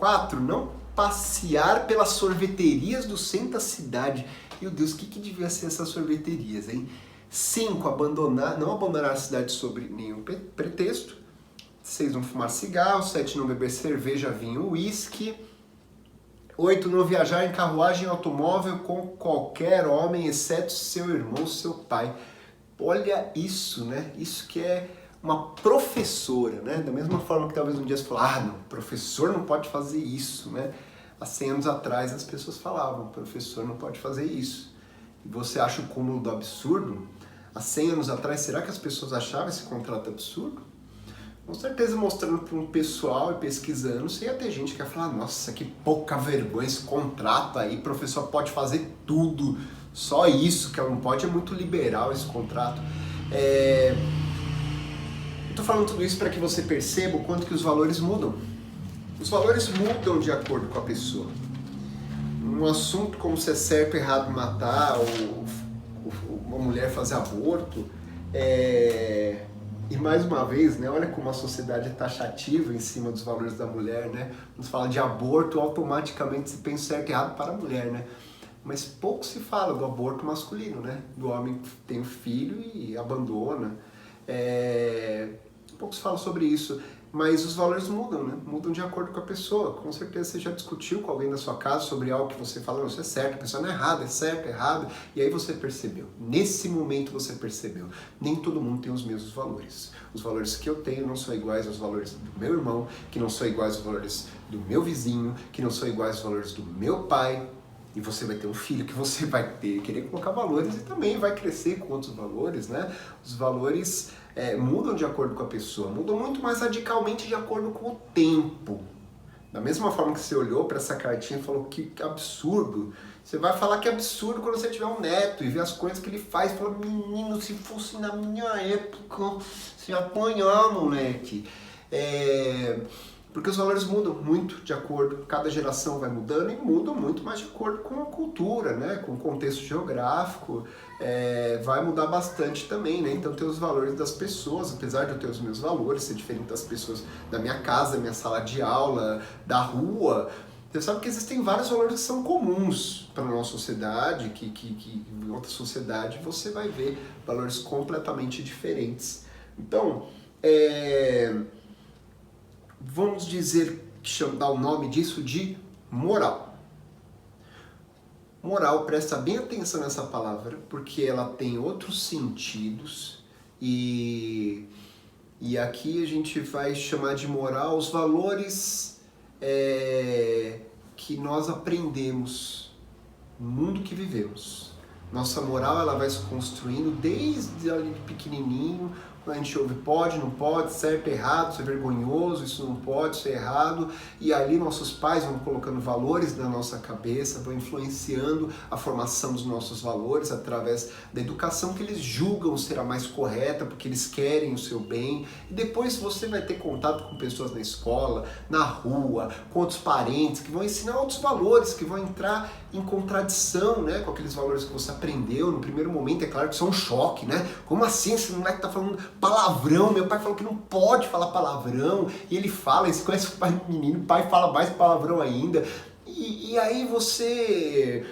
4. Não passear pelas sorveterias do centro da cidade. Meu Deus, o que devia ser essas sorveterias, hein? 5. Não abandonar a cidade sob nenhum pretexto. 6. Não fumar cigarro. 7. Não beber cerveja, vinho, uísque. 8. Não viajar em carruagem automóvel com qualquer homem, exceto seu irmão, seu pai. Olha isso, né? Isso que é uma professora, né? Da mesma forma que talvez um dia você falou, não, professor não pode fazer isso, né? Há 100 anos atrás as pessoas falavam, professor não pode fazer isso. E você acha o cúmulo do absurdo? Há 100 anos atrás, será que as pessoas achavam esse contrato absurdo? Com certeza mostrando para um pessoal e pesquisando, você ia ter gente que ia falar, nossa, que pouca vergonha esse contrato aí, professor pode fazer tudo, só isso que ela não pode, é muito liberal esse contrato. Eu tô falando tudo isso para que você perceba o quanto que os valores mudam. Os valores mudam de acordo com a pessoa. Um assunto como se é certo ou errado matar, ou uma mulher fazer aborto, e mais uma vez, né, olha como a sociedade é taxativa em cima dos valores da mulher, né? Quando se fala de aborto, automaticamente se pensa certo e errado para a mulher, né? Mas pouco se fala do aborto masculino, né? Do homem que tem um filho e abandona. Pouco se fala sobre isso. Mas os valores mudam, né? Mudam de acordo com a pessoa. Com certeza você já discutiu com alguém da sua casa sobre algo que você fala, não, isso é certo, a pessoa não é errado, é certo, é errado. E aí você percebeu. Nesse momento você percebeu. Nem todo mundo tem os mesmos valores. Os valores que eu tenho não são iguais aos valores do meu irmão, que não são iguais aos valores do meu vizinho, que não são iguais aos valores do meu pai. E você vai ter um filho que você vai querer colocar valores e também vai crescer com outros valores, né? Os valores mudam de acordo com a pessoa, mudam muito mais radicalmente de acordo com o tempo. Da mesma forma que você olhou para essa cartinha e falou que absurdo, você vai falar que é absurdo quando você tiver um neto e ver as coisas que ele faz. Fala, menino, se fosse na minha época, se apanhar, moleque. Porque os valores mudam muito de acordo, cada geração vai mudando e mudam muito mais de acordo com a cultura, né? Com o contexto geográfico, vai mudar bastante também, né? Então tem os valores das pessoas, apesar de eu ter os meus valores, ser diferente das pessoas da minha casa, da minha sala de aula, da rua. Você sabe que existem vários valores que são comuns para a nossa sociedade, que em outra sociedade você vai ver valores completamente diferentes. Então, vamos dizer, dar o nome disso de moral. Moral, presta bem atenção nessa palavra, porque ela tem outros sentidos e aqui a gente vai chamar de moral os valores que nós aprendemos no mundo que vivemos. Nossa moral ela vai se construindo desde ali pequenininho. A gente ouve pode, não pode, certo, errado, isso é vergonhoso, isso não pode, isso é errado. E ali nossos pais vão colocando valores na nossa cabeça, vão influenciando a formação dos nossos valores através da educação que eles julgam ser a mais correta, porque eles querem o seu bem. E depois você vai ter contato com pessoas na escola, na rua, com outros parentes, que vão ensinar outros valores, que vão entrar em contradição, né, com aqueles valores que você aprendeu. No primeiro momento, é claro que isso é um choque, né? Como assim esse moleque tá falando palavrão? Meu pai falou que não pode falar palavrão, e ele fala, e você conhece o pai do menino, o pai fala mais palavrão ainda, e aí você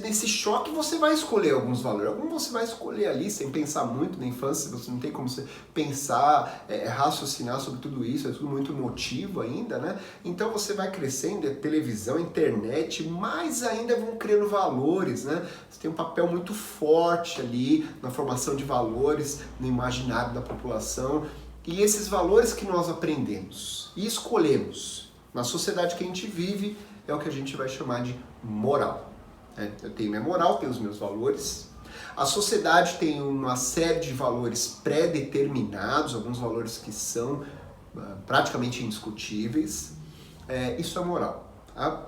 nesse choque você vai escolher alguns valores, alguns você vai escolher ali sem pensar muito na infância, você não tem como você pensar, raciocinar sobre tudo isso, é tudo muito emotivo ainda, né? Então você vai crescendo, televisão, internet, mais ainda vão criando valores, né? Você tem um papel muito forte ali na formação de valores, no imaginário da população, e esses valores que nós aprendemos e escolhemos na sociedade que a gente vive é o que a gente vai chamar de moral. Eu tenho minha moral, tenho os meus valores. A sociedade tem uma série de valores pré-determinados, alguns valores que são praticamente indiscutíveis. Isso é moral. Tá?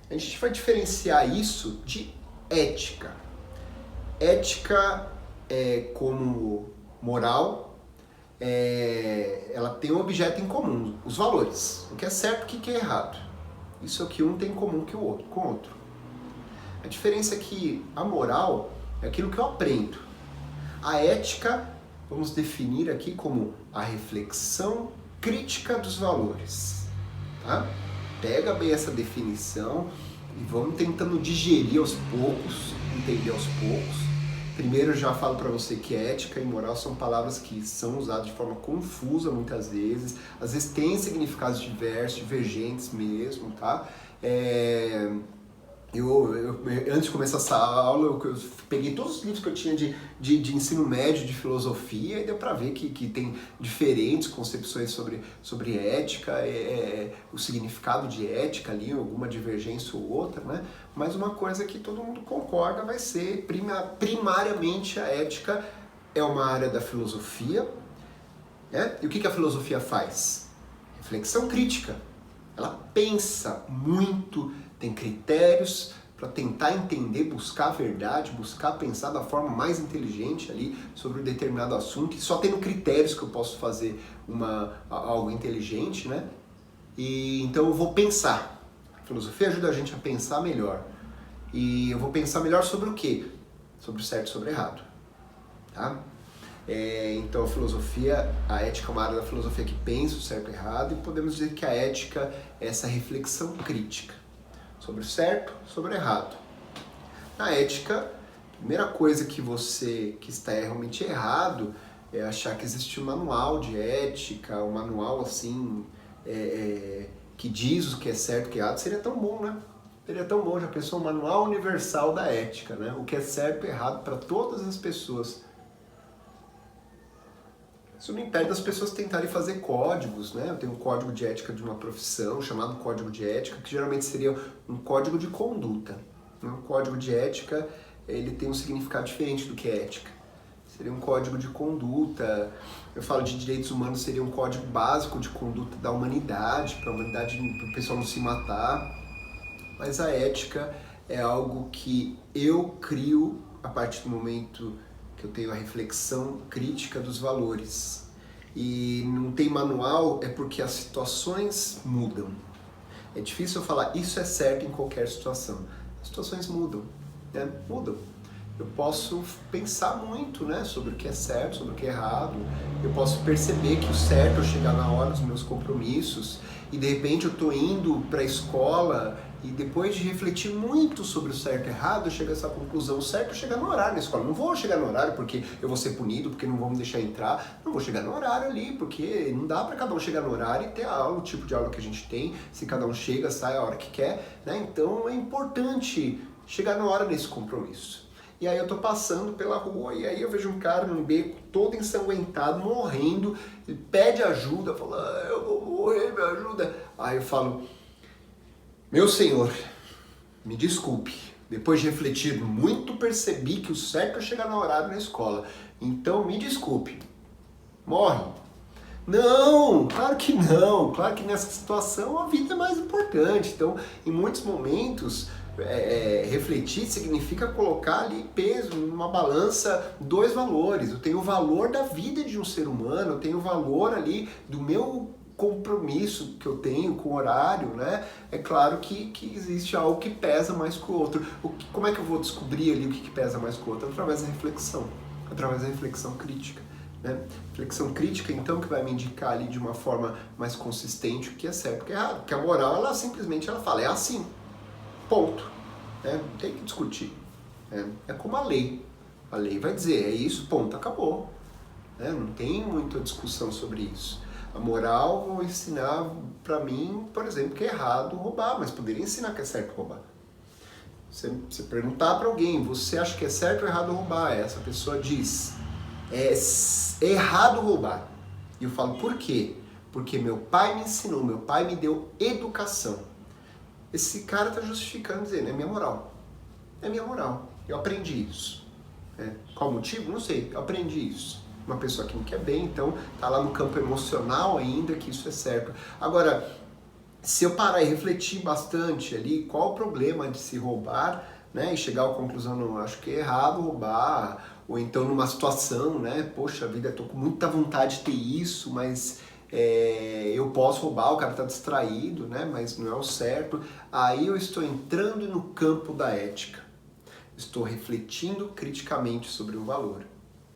A gente vai diferenciar isso de ética. Ética, como moral, ela tem um objeto em comum, os valores. O que é certo e o que é errado. Isso é o que um tem em comum com o outro. A diferença é que a moral é aquilo que eu aprendo. A ética, vamos definir aqui como a reflexão crítica dos valores. Tá? pega bem essa definição e vamos tentando digerir aos poucos, entender aos poucos. Primeiro, eu já falo para você que ética e moral são palavras que são usadas de forma confusa muitas vezes, às vezes têm significados diversos, divergentes mesmo, tá? Antes de começar essa aula, eu peguei todos os livros que eu tinha de ensino médio, de filosofia, e deu para ver que tem diferentes concepções sobre ética, o significado de ética ali, alguma divergência ou outra, né? Mas uma coisa que todo mundo concorda vai ser, primariamente, a ética é uma área da filosofia, né? E o que a filosofia faz? Reflexão crítica. Ela pensa muito, tem critérios para tentar entender, buscar a verdade, buscar pensar da forma mais inteligente ali sobre um determinado assunto, e só tendo critérios que eu posso fazer algo inteligente, né? E então eu vou pensar. A filosofia ajuda a gente a pensar melhor. E eu vou pensar melhor sobre o quê? Sobre o certo e sobre o errado. Tá? Então a filosofia, a ética é uma área da filosofia que pensa o certo e o errado, e podemos dizer que a ética é essa reflexão crítica sobre o certo, sobre o errado. Na ética, a primeira coisa que você que está realmente errado é achar que existe um manual de ética, um manual assim que diz o que é certo e o que é errado. Seria tão bom, né? Seria tão bom, já pensou, um manual universal da ética, né? O que é certo e errado para todas as pessoas. Isso não impede das pessoas tentarem fazer códigos, né? Eu tenho um código de ética de uma profissão, chamado código de ética, que geralmente seria um código de conduta. Um código de ética, ele tem um significado diferente do que é ética. Seria um código de conduta. Eu falo de direitos humanos, seria um código básico de conduta da humanidade, para o pessoal não se matar. Mas a ética é algo que eu crio a partir do momento que eu tenho a reflexão crítica dos valores. E não tem manual é porque as situações mudam. É difícil eu falar isso é certo em qualquer situação. As situações mudam, né? Mudam. Eu posso pensar muito, né, sobre o que é certo, sobre o que é errado. Eu posso perceber que o certo é chegar na hora dos meus compromissos, e de repente eu estou indo para a escola e depois de refletir muito sobre o certo e errado, eu chego a essa conclusão: o certo é chegar no horário na escola. Não vou chegar no horário porque eu vou ser punido, porque não vão me deixar entrar. Não vou chegar no horário ali, porque não dá para cada um chegar no horário e ter a aula, o tipo de aula que a gente tem, se cada um chega, sai a hora que quer, né? Então é importante chegar na hora nesse compromisso. E aí eu tô passando pela rua e aí eu vejo um cara num beco todo ensanguentado, morrendo, ele pede ajuda, fala: eu vou morrer, me ajuda. Aí eu falo: meu senhor, me desculpe, depois de refletir muito percebi que o certo é chegar no horário na escola, então me desculpe, morre. Não, claro que não, claro que nessa situação a vida é mais importante. Então, em muitos momentos, refletir significa colocar ali peso, numa balança, dois valores. Eu tenho o valor da vida de um ser humano, eu tenho o valor ali do meu compromisso que eu tenho com o horário, né? É claro que existe algo que pesa mais que o outro. Como é que eu vou descobrir ali o que pesa mais que o outro? Através da reflexão crítica. Né? Reflexão crítica, então, que vai me indicar ali de uma forma mais consistente o que é certo e o que é errado. Porque a moral, ela simplesmente fala: é assim, ponto. Né? Não tem que discutir. É como a lei. A lei vai dizer: é isso, ponto, acabou. Né? Não tem muita discussão sobre isso. A moral, vou ensinar para mim, por exemplo, que é errado roubar, mas poderia ensinar que é certo roubar. Você perguntar para alguém: você acha que é certo ou errado roubar? Essa pessoa diz: é errado roubar. E eu falo: por quê? Porque meu pai me ensinou, meu pai me deu educação. Esse cara está justificando, dizendo: é minha moral. É minha moral. Eu aprendi isso. Qual o motivo? Não sei. Eu aprendi isso. Uma pessoa que me quer bem, então está lá no campo emocional ainda que isso é certo. Agora, se eu parar e refletir bastante ali, qual o problema de se roubar, né, e chegar à conclusão: não, acho que é errado roubar, ou então numa situação, né, poxa vida, estou com muita vontade de ter isso, mas eu posso roubar, o cara está distraído, né, mas não é o certo. Aí eu estou entrando no campo da ética, estou refletindo criticamente sobre um valor.